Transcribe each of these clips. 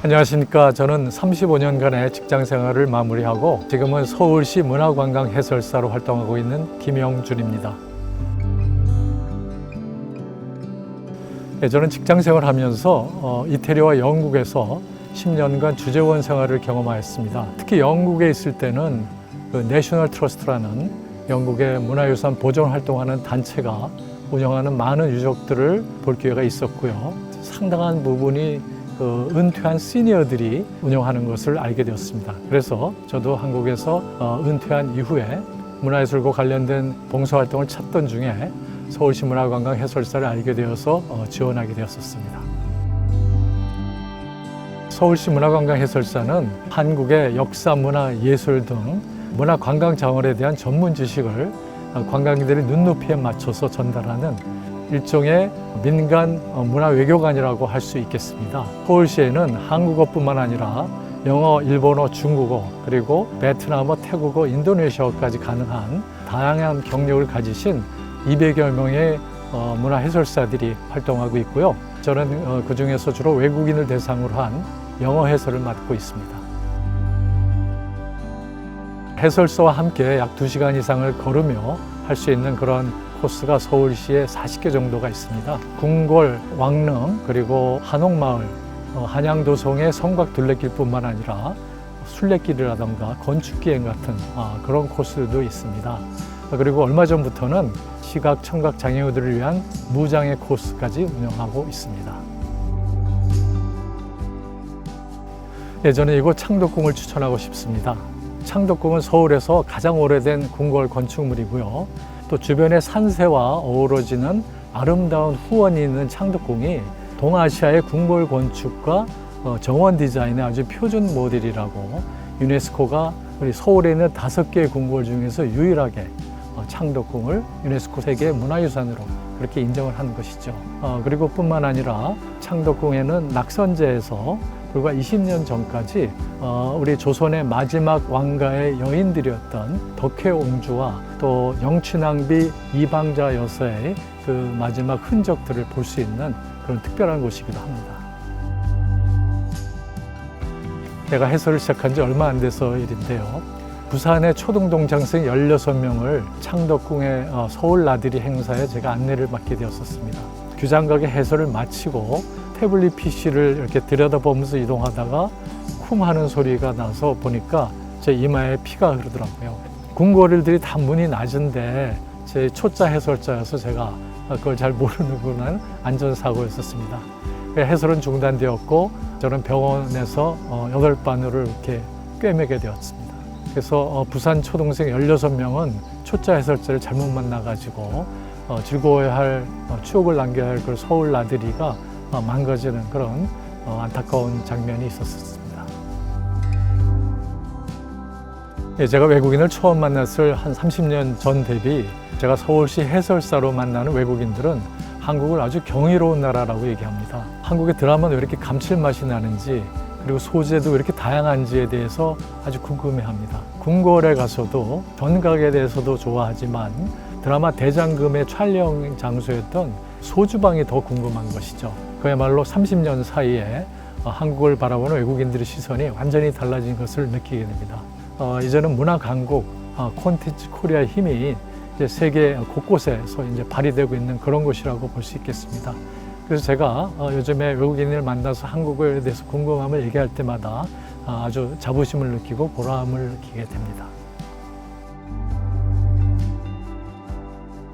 안녕하십니까. 저는 35년간의 직장 생활을 마무리하고 지금은 서울시 문화관광 해설사로 활동하고 있는 김영준입니다. 저는 직장 생활하면서 이태리와 영국에서 10년간 주재원 생활을 경험하였습니다. 특히 영국에 있을 때는 내셔널 트러스트라는 영국의 문화유산 보존 활동하는 단체가 운영하는 많은 유적들을 볼 기회가 있었고요. 상당한 부분이 은퇴한 시니어들이 운영하는 것을 알게 되었습니다. 그래서 저도 한국에서 은퇴한 이후에 문화예술과 관련된 봉사활동을 찾던 중에 서울시 문화관광 해설사를 알게 되어서 지원하게 되었습니다. 서울시 문화관광 해설사는 한국의 역사, 문화, 예술 등 문화관광 자원에 대한 전문 지식을 관광객들의 눈높이에 맞춰서 전달하는 일종의 민간 문화 외교관이라고 할 수 있겠습니다. 서울시에는 한국어뿐만 아니라 영어, 일본어, 중국어, 그리고 베트남어, 태국어, 인도네시아어까지 가능한 다양한 경력을 가지신 200여 명의 문화 해설사들이 활동하고 있고요. 저는 그 중에서 주로 외국인을 대상으로 한 영어 해설을 맡고 있습니다. 해설사와 함께 약 2시간 이상을 걸으며 할 수 있는 그런 코스가 서울시에 40개 정도가 있습니다. 궁궐, 왕릉, 그리고 한옥마을, 한양도성의 성곽 둘레길뿐만 아니라 순례길이라던가 건축기행 같은 그런 코스도 있습니다. 그리고 얼마 전부터는 시각, 청각 장애우들을 위한 무장애 코스까지 운영하고 있습니다. 저는 이곳 창덕궁을 추천하고 싶습니다. 창덕궁은 서울에서 가장 오래된 궁궐 건축물이고요. 또 주변의 산세와 어우러지는 아름다운 후원이 있는 창덕궁이 동아시아의 궁궐 건축과 정원 디자인의 아주 표준 모델이라고 유네스코가 우리 서울에 있는 5개의 궁궐 중에서 유일하게 창덕궁을 유네스코 세계 문화유산으로 그렇게 인정을 하는 것이죠. 그리고 뿐만 아니라 창덕궁에는 낙선제에서 불과 20년 전까지 우리 조선의 마지막 왕가의 여인들이었던 덕혜옹주와 또 영춘왕비 이방자 여사의 그 마지막 흔적들을 볼 수 있는 그런 특별한 곳이기도 합니다. 제가 해설을 시작한 지 얼마 안 돼서 일인데요. 부산의 초등동창생 16명을 창덕궁의 서울 나들이 행사에 제가 안내를 맡게 되었습니다. 규장각의 해설을 마치고 태블릿 PC를 이렇게 들여다보면서 이동하다가 쿵 하는 소리가 나서 보니까 제 이마에 피가 흐르더라고요. 궁궐들이 다 문이 낮은데 제 초짜 해설자여서 제가 그걸 잘 모르는구나 안전사고였었습니다. 해설은 중단되었고 저는 병원에서 8바늘을 이렇게 꿰매게 되었습니다. 그래서 부산 초등생 16명은 초짜 해설자를 잘못 만나가지고 즐거워야 할 추억을 남겨야 할 그 서울 나들이가 망가지는 그런 안타까운 장면이 있었습니다. 제가 외국인을 처음 만났을 한 30년 전 대비 제가 서울시 해설사로 만나는 외국인들은 한국을 아주 경이로운 나라라고 얘기합니다. 한국의 드라마는 왜 이렇게 감칠맛이 나는지 그리고 소재도 왜 이렇게 다양한지에 대해서 아주 궁금해합니다. 궁궐에 가서도 전각에 대해서도 좋아하지만 드라마 대장금의 촬영 장소였던 소주방이 더 궁금한 것이죠. 그야말로 30년 사이에 한국을 바라보는 외국인들의 시선이 완전히 달라진 것을 느끼게 됩니다. 이제는 문화 강국, 콘텐츠 코리아의 힘이 이제 세계 곳곳에서 이제 발휘되고 있는 그런 곳이라고 볼 수 있겠습니다. 그래서 제가 요즘에 외국인을 만나서 한국에 대해서 궁금함을 얘기할 때마다 아주 자부심을 느끼고 보람을 느끼게 됩니다.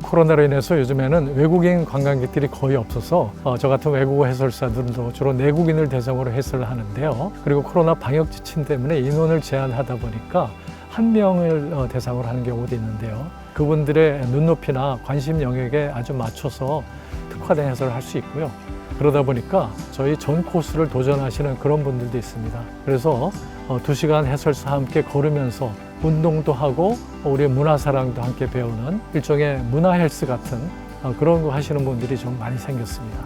코로나로 인해서 요즘에는 외국인 관광객들이 거의 없어서 저 같은 외국어 해설사들도 주로 내국인을 대상으로 해설을 하는데요. 그리고 코로나 방역 지침 때문에 인원을 제한하다 보니까 한 명을 대상으로 하는 경우도 있는데요. 그분들의 눈높이나 관심 영역에 아주 맞춰서 특화된 해설을 할 수 있고요. 그러다 보니까 저희 전 코스를 도전하시는 그런 분들도 있습니다. 그래서 2시간 해설사와 함께 걸으면서 운동도 하고 우리의 문화사랑도 함께 배우는 일종의 문화 헬스 같은 그런 거 하시는 분들이 좀 많이 생겼습니다.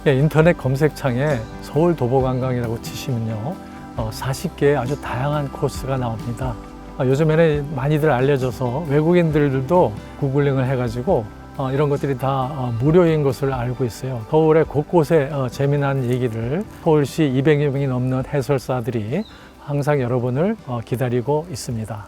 인터넷 검색창에 서울 도보관광이라고 치시면요 40개의 아주 다양한 코스가 나옵니다. 요즘에는 많이들 알려져서 외국인들도 구글링을 해가지고 이런 것들이 다 무료인 것을 알고 있어요. 서울의 곳곳에 재미난 얘기를 서울시 200여 명이 넘는 해설사들이 항상 여러분을 기다리고 있습니다.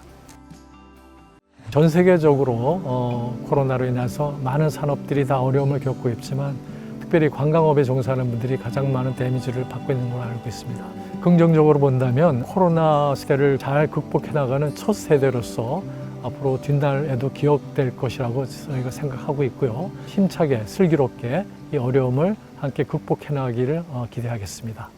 전 세계적으로 코로나로 인해서 많은 산업들이 다 어려움을 겪고 있지만 특별히 관광업에 종사하는 분들이 가장 많은 데미지를 받고 있는 걸 알고 있습니다. 긍정적으로 본다면 코로나 시대를 잘 극복해 나가는 첫 세대로서 앞으로 뒷날에도 기억될 것이라고 저희가 생각하고 있고요. 힘차게 슬기롭게 이 어려움을 함께 극복해 나가기를 기대하겠습니다.